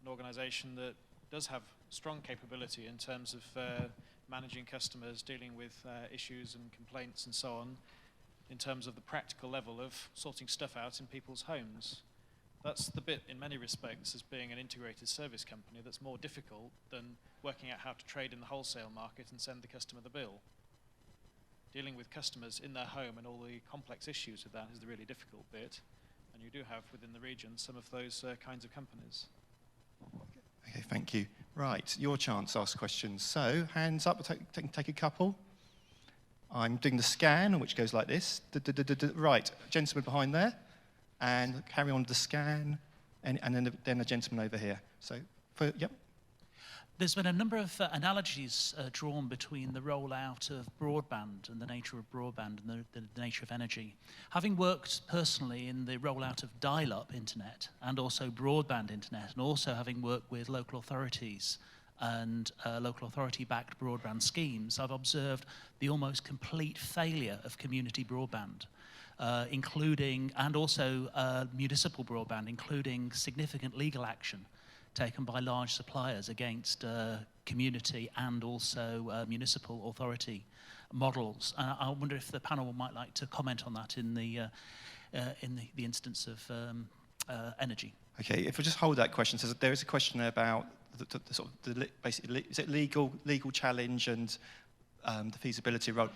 an organisation that does have strong capability in terms of managing customers, dealing with issues and complaints and so on, in terms of the practical level of sorting stuff out in people's homes. That's the bit, in many respects, as being an integrated service company that's more difficult than working out how to trade in the wholesale market and send the customer the bill. Dealing with customers in their home and all the complex issues with that is the really difficult bit, and you do have within the region some of those kinds of companies. Okay, thank you. Right, your chance to ask questions. So, hands up, take a couple. I'm doing the scan, which goes like this. Right, gentleman behind there, and carry on with the scan, and then a gentleman over here. So, yep. There's been a number of analogies drawn between the rollout of broadband and the nature of broadband and the nature of energy. Having worked personally in the rollout of dial-up internet and also broadband internet, and also having worked with local authorities and local authority-backed broadband schemes, I've observed the almost complete failure of community broadband, including, and also municipal broadband, including significant legal action taken by large suppliers against community and also municipal authority models. And I wonder if the panel might like to comment on that in the instance of energy. Okay, if we just hold that question, so there is a question about the sort of basically, is it legal challenge and the feasibility of,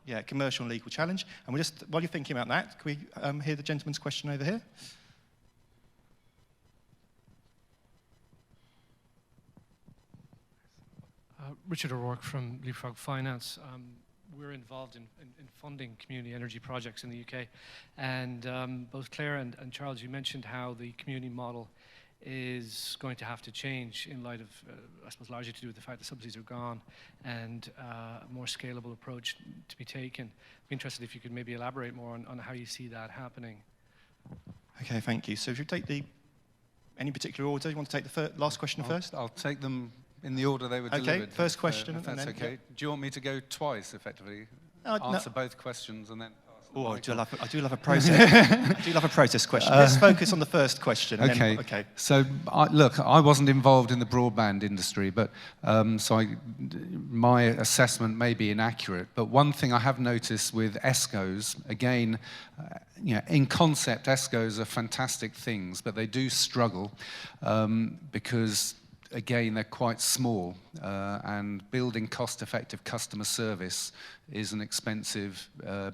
yeah, commercial and legal challenge. And we just, while you're thinking about that, can we hear the gentleman's question over here? Richard O'Rourke from Leapfrog Finance. We're involved in funding community energy projects in the UK. And both Claire and Charles, you mentioned how the community model is going to have to change in light of, I suppose, largely to do with the fact that subsidies are gone and a more scalable approach to be taken. I'd be interested if you could maybe elaborate more on how you see that happening. Okay, thank you. So if you take any particular order, you want to take the last question first? I'll take them in the order they were delivered. Okay, first question. If that's okay. Yeah. Do you want me to go twice, effectively? Answer both questions and then... Oh, I do love a process. I do love a process question. Let's focus on the first question. And okay. Then, okay. So, look, I wasn't involved in the broadband industry, but my assessment may be inaccurate. But one thing I have noticed with ESCOs, again, in concept, ESCOs are fantastic things, but they do struggle because, again, they're quite small, and building cost-effective customer service is an expensive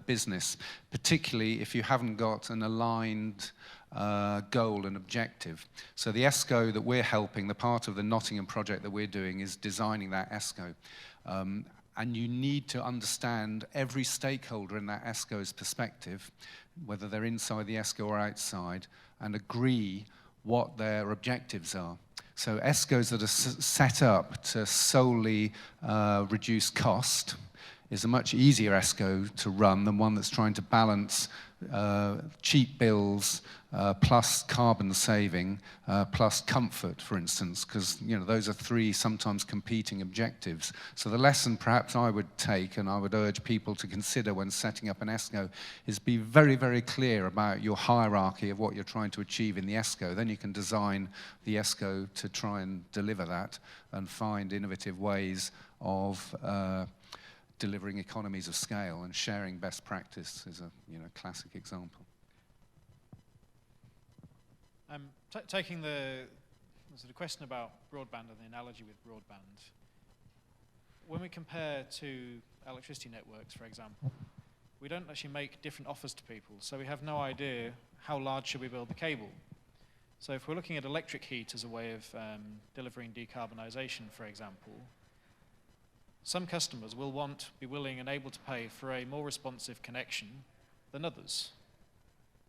business, particularly if you haven't got an aligned goal and objective. So the ESCO that we're helping, the part of the Nottingham project that we're doing, is designing that ESCO. And you need to understand every stakeholder in that ESCO's perspective, whether they're inside the ESCO or outside, and agree what their objectives are. So ESCOs that are set up to solely reduce cost is a much easier ESCO to run than one that's trying to balance cheap bills plus carbon saving plus comfort, for instance, because those are three sometimes competing objectives. So the lesson perhaps I would take, and I would urge people to consider when setting up an ESCO, is be very, very clear about your hierarchy of what you're trying to achieve in the ESCO. Then you can design the ESCO to try and deliver that and find innovative ways of delivering economies of scale, and sharing best practice is a classic example. Taking the sort of question about broadband and the analogy with broadband, when we compare two electricity networks, for example, we don't actually make different offers to people. So we have no idea how large should we build the cable. So if we're looking at electric heat as a way of delivering decarbonisation, for example, some customers will be willing and able to pay for a more responsive connection than others.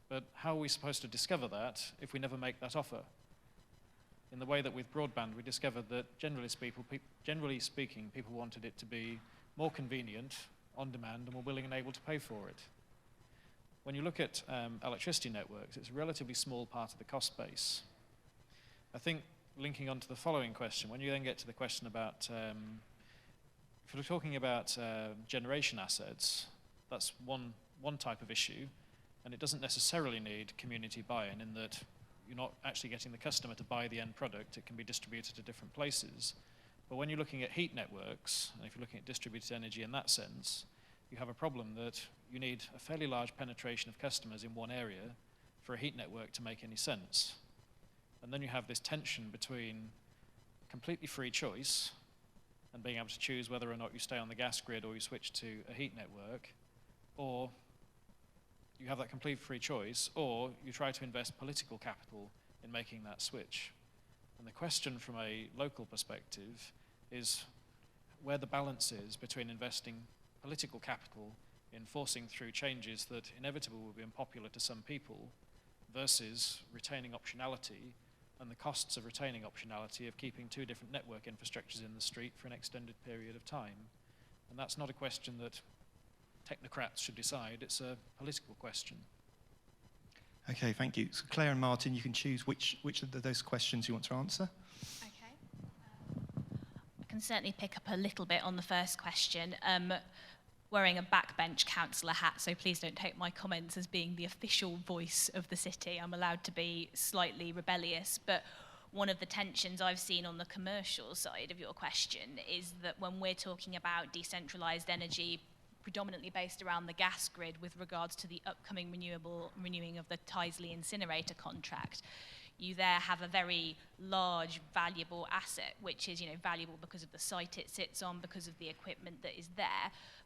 But how are we supposed to discover that if we never make that offer? In the way that with broadband, we discovered that generally speaking, people wanted it to be more convenient, on demand, and were willing and able to pay for it. When you look at electricity networks, it's a relatively small part of the cost base. I think linking on to the following question, when you then get to the question about, if we're talking about generation assets, that's one type of issue, and it doesn't necessarily need community buy-in in that you're not actually getting the customer to buy the end product. It can be distributed to different places. But when you're looking at heat networks, and if you're looking at distributed energy in that sense, you have a problem that you need a fairly large penetration of customers in one area for a heat network to make any sense. And then you have this tension between completely free choice and being able to choose whether or not you stay on the gas grid or you switch to a heat network, or you have that complete free choice, or you try to invest political capital in making that switch. And the question from a local perspective is where the balance is between investing political capital in forcing through changes that inevitably will be unpopular to some people versus retaining optionality and the costs of retaining optionality of keeping two different network infrastructures in the street for an extended period of time. And that's not a question that technocrats should decide, it's a political question. Okay, thank you. So Claire and Martin, you can choose which of those questions you want to answer. Okay. I can certainly pick up a little bit on the first question. Wearing a backbench councillor hat, so please don't take my comments as being the official voice of the city. I'm allowed to be slightly rebellious, but one of the tensions I've seen on the commercial side of your question is that when we're talking about decentralised energy, predominantly based around the gas grid with regards to the upcoming renewing of the Tyseley incinerator contract, you there have a very large, valuable asset, which is, valuable because of the site it sits on, because of the equipment that is there,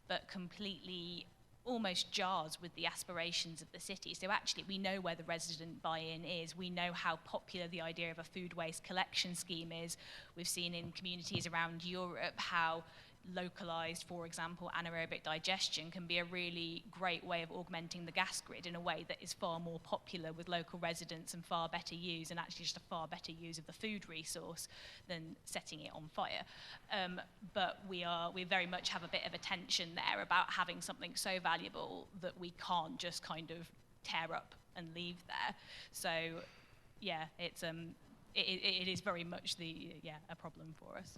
but completely almost jars with the aspirations of the city. So actually, we know where the resident buy-in is. We know how popular the idea of a food waste collection scheme is. We've seen in communities around Europe how localized, for example, anaerobic digestion can be a really great way of augmenting the gas grid in a way that is far more popular with local residents and far better use, and actually just a far better use of the food resource than setting it on fire. But we very much have a bit of a tension there about having something so valuable that we can't just kind of tear up and leave there. So yeah, it is very much a problem for us.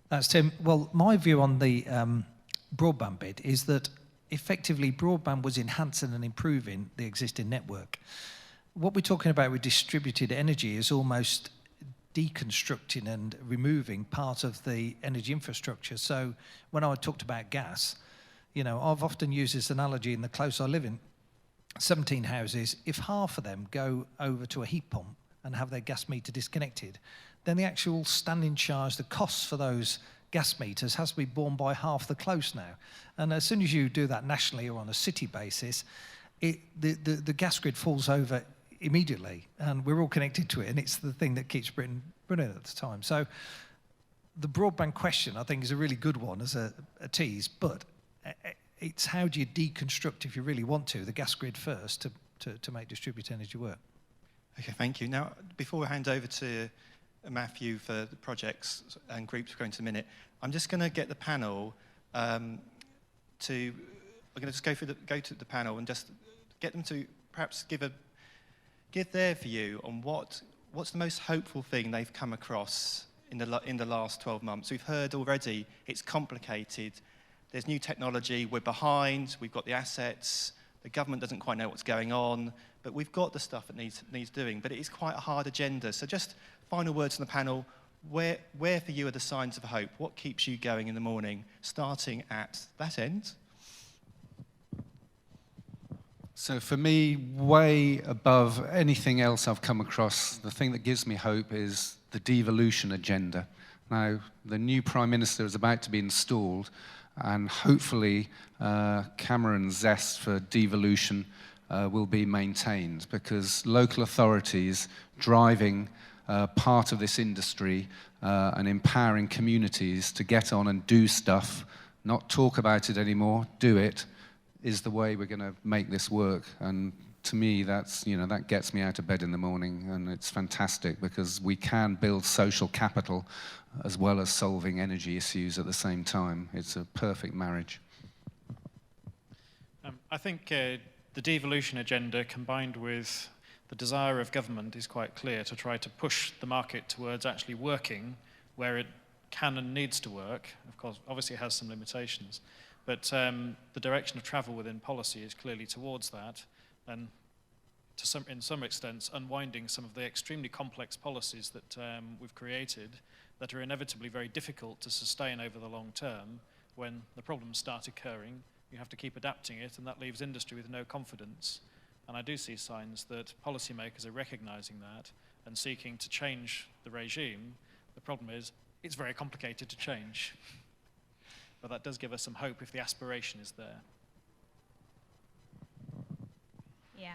That's Tim. Well, my view on the broadband bit is that effectively broadband was enhancing and improving the existing network. What we're talking about with distributed energy is almost deconstructing and removing part of the energy infrastructure. So when I talked about gas, I've often used this analogy in the close I live in, 17 houses. If half of them go over to a heat pump and have their gas meter disconnected, then the actual standing charge, the costs for those gas meters has to be borne by half the close now. And as soon as you do that nationally or on a city basis, the gas grid falls over immediately, and we're all connected to it, and it's the thing that keeps Britain running at the time. So the broadband question, I think, is a really good one as a tease, but it's how do you deconstruct, if you really want to, the gas grid first to make distributed energy work. Okay, thank you. Now, before we hand over to Matthew for the projects and groups we're going to in a minute, I'm just going to get the panel I'm going to just go to the panel and just get them to perhaps give their view on what's the most hopeful thing they've come across in the last 12 months. We've heard already it's complicated. There's new technology. We're behind. We've got the assets. The government doesn't quite know what's going on, but we've got the stuff that needs doing. But it is quite a hard agenda. So just final words from the panel. Where for you are the signs of hope? What keeps you going in the morning, starting at that end? So for me, way above anything else I've come across, the thing that gives me hope is the devolution agenda. Now, the new Prime Minister is about to be installed, and hopefully Cameron's zest for devolution will be maintained, because local authorities driving part of this industry and empowering communities to get on and do stuff, not talk about it anymore, do it, is the way we're going to make this work. And to me, that's, that gets me out of bed in the morning, and it's fantastic, because we can build social capital as well as solving energy issues at the same time. It's a perfect marriage. I think the devolution agenda, combined with the desire of government, is quite clear to try to push the market towards actually working where it can and needs to work. Of course, obviously it has some limitations, but the direction of travel within policy is clearly towards that, and in some extents unwinding some of the extremely complex policies that we've created that are inevitably very difficult to sustain over the long term. When the problems start occurring, you have to keep adapting it, and that leaves industry with no confidence. And I do see signs that policymakers are recognizing that and seeking to change the regime. The problem is, it's very complicated to change. But that does give us some hope if the aspiration is there. Yeah,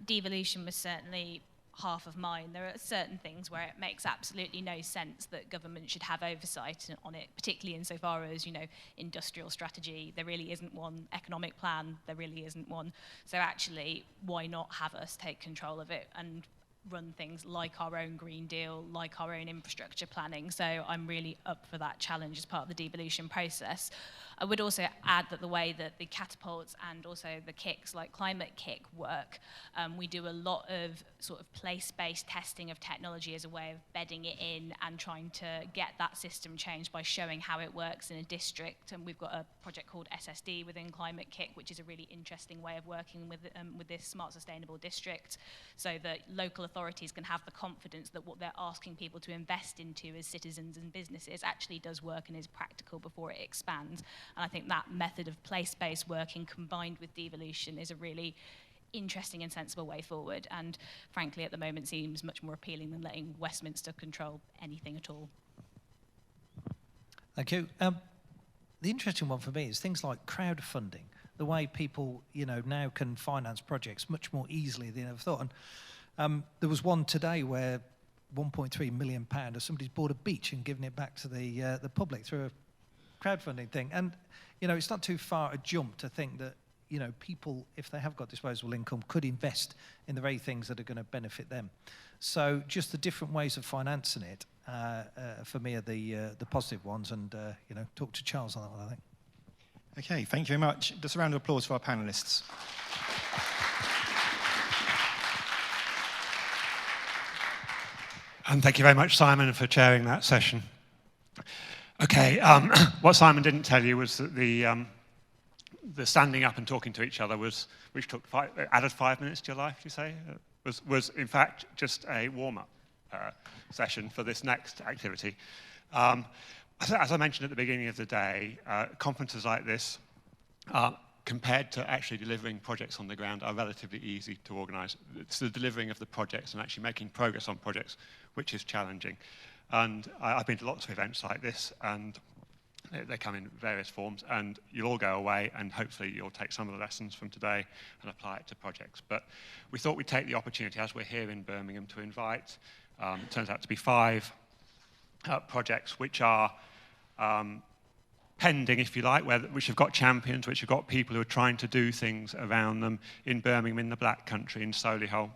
devolution was certainly half of mine. There are certain things where it makes absolutely no sense that government should have oversight on it, particularly insofar as, industrial strategy. There really isn't one. Economic plan, there really isn't one. So actually, why not have us take control of it and run things like our own Green Deal, like our own infrastructure planning? So I'm really up for that challenge as part of the devolution process. I would also add that the way that the catapults and also the kicks, like Climate Kick, work, we do a lot of sort of place-based testing of technology as a way of bedding it in and trying to get that system changed by showing how it works in a district. And we've got a project called SSD within Climate Kick, which is a really interesting way of working with this smart sustainable district, so that local authorities can have the confidence that what they're asking people to invest into as citizens and businesses actually does work and is practical before it expands. And I think that method of place-based working combined with devolution is a really interesting and sensible way forward, and frankly at the moment seems much more appealing than letting Westminster control anything at all. Thank you. The interesting one for me is things like crowdfunding, the way people now can finance projects much more easily than I've thought. And there was one today where £1.3 million or somebody's bought a beach and given it back to the public through a crowdfunding thing. And it's not too far a jump to think that people, if they have got disposable income, could invest in the very things that are going to benefit them. So just the different ways of financing it, for me, are the positive ones. And talk to Charles on that one, I think. Okay, thank you very much. Just a round of applause for our panelists. And thank you very much, Simon, for chairing that session. Okay, what Simon didn't tell you was that the standing up and talking to each other which took added 5 minutes to your life, do you say? Was in fact just a warm-up session for this next activity. As I mentioned at the beginning of the day, conferences like this, compared to actually delivering projects on the ground, are relatively easy to organise. It's the delivering of the projects and actually making progress on projects which is challenging. And I've been to lots of events like this, and they come in various forms, and you'll all go away and hopefully you'll take some of the lessons from today and apply it to projects. But we thought we'd take the opportunity, as we're here in Birmingham, to invite, it turns out to be 5 projects which are pending, if you like, which have got champions, which have got people who are trying to do things around them in Birmingham, in the Black Country, in Solihull,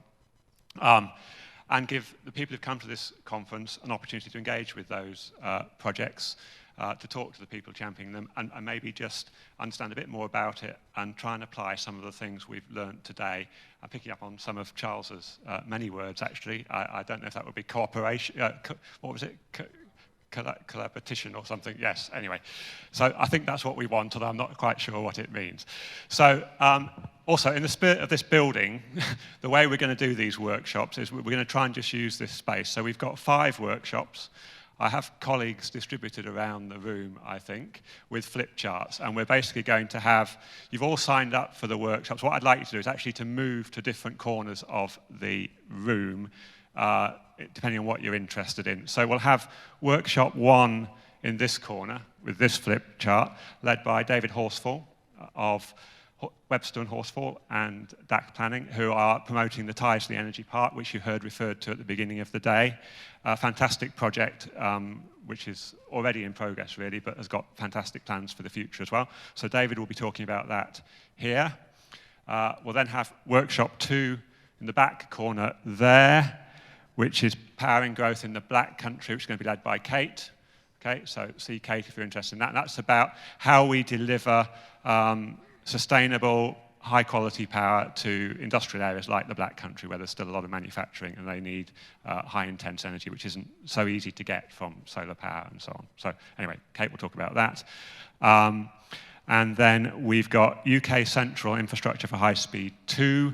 and give the people who've come to this conference an opportunity to engage with those projects, to talk to the people championing them, and maybe just understand a bit more about it and try and apply some of the things we've learned today. I'm picking up on some of Charles's many words, actually. I don't know if that would be cooperation, what was it? Collaboration or something. Yes, anyway. So I think that's what we want, although I'm not quite sure what it means. So also, in the spirit of this building, the way we're going to do these workshops is we're going to try and just use this space. So we've got 5 workshops. I have colleagues distributed around the room, I think, with flip charts. And we're basically going to have, you've all signed up for the workshops. What I'd like you to do is actually to move to different corners of the room, depending on what you're interested in. So we'll have workshop 1 in this corner, with this flip chart, led by David Horsfall of Webster and Horsfall and DAC Planning, who are promoting the Ties to the Energy Park, which you heard referred to at the beginning of the day. A fantastic project, which is already in progress, really, but has got fantastic plans for the future as well. So David will be talking about that here. We'll then have workshop 2 in the back corner there, which is Powering Growth in the Black Country, which is going to be led by Kate. Okay, so see Kate if you're interested in that. And that's about how we deliver sustainable, high-quality power to industrial areas like the Black Country, where there's still a lot of manufacturing and they need high-intense energy, which isn't so easy to get from solar power and so on. So anyway, Kate will talk about that. And then we've got UK Central Infrastructure for High Speed 2,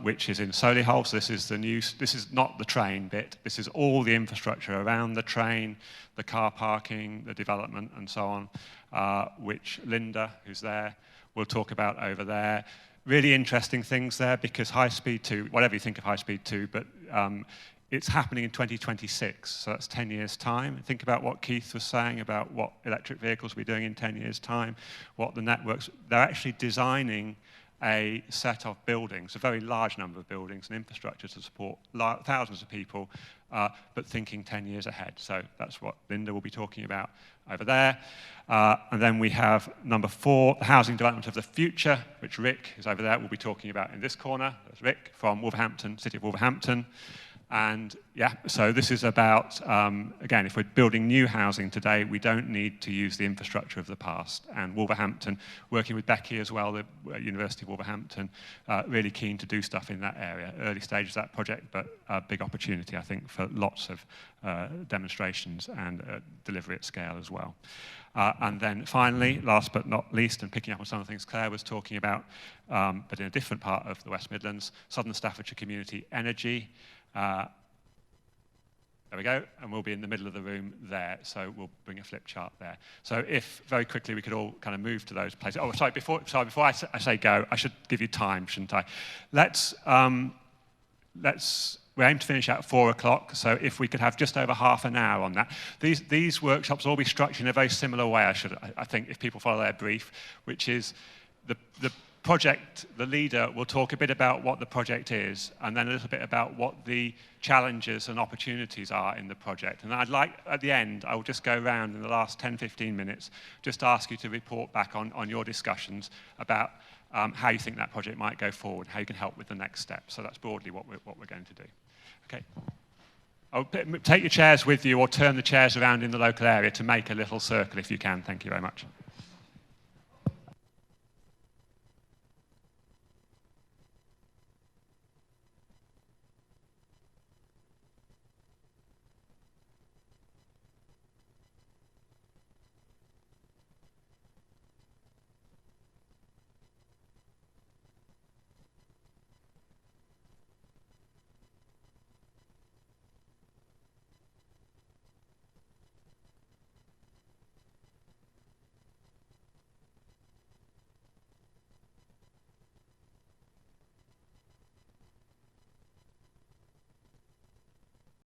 which is in Solihull. So this is not the train bit. This is all the infrastructure around the train, the car parking, the development, and so on, which Linda, who's there, will talk about over there. Really interesting things there, because High Speed 2, whatever you think of High Speed 2, but it's happening in 2026, so that's 10 years' time. Think about what Keith was saying about what electric vehicles will be doing in 10 years' time, what the networks, they're actually designing a set of buildings, a very large number of buildings and infrastructure to support thousands of people, but thinking 10 years ahead. So that's what Linda will be talking about over there. And then we have number 4, the housing development of the future, which Rick is over there, will be talking about in this corner. That's Rick from Wolverhampton, City of Wolverhampton. And yeah, so this is about, again, if we're building new housing today, we don't need to use the infrastructure of the past. And Wolverhampton, working with Becky as well, the University of Wolverhampton, really keen to do stuff in that area. Early stages of that project, but a big opportunity, I think, for lots of demonstrations and delivery at scale as well. And then finally, last but not least, and picking up on some of the things Claire was talking about, but in a different part of the West Midlands, Southern Staffordshire Community Energy. There we go, and we'll be in the middle of the room there, so we'll bring a flip chart there. So if, very quickly, we could all kind of move to those places. Oh, sorry, before I say go, I should give you time, shouldn't I? We aim to finish at 4 o'clock, so if we could have just over half an hour on that. These workshops will all be structured in a very similar way, I think, if people follow their brief, which is the project, the leader will talk a bit about what the project is, and then a little bit about what the challenges and opportunities are in the project. And I'd like, at the end, I will just go around in the last 10, 15 minutes, just ask you to report back on your discussions about how you think that project might go forward, how you can help with the next step. So that's broadly what we're going to do. Okay. Take your chairs with you, or turn the chairs around in the local area to make a little circle if you can. Thank you very much.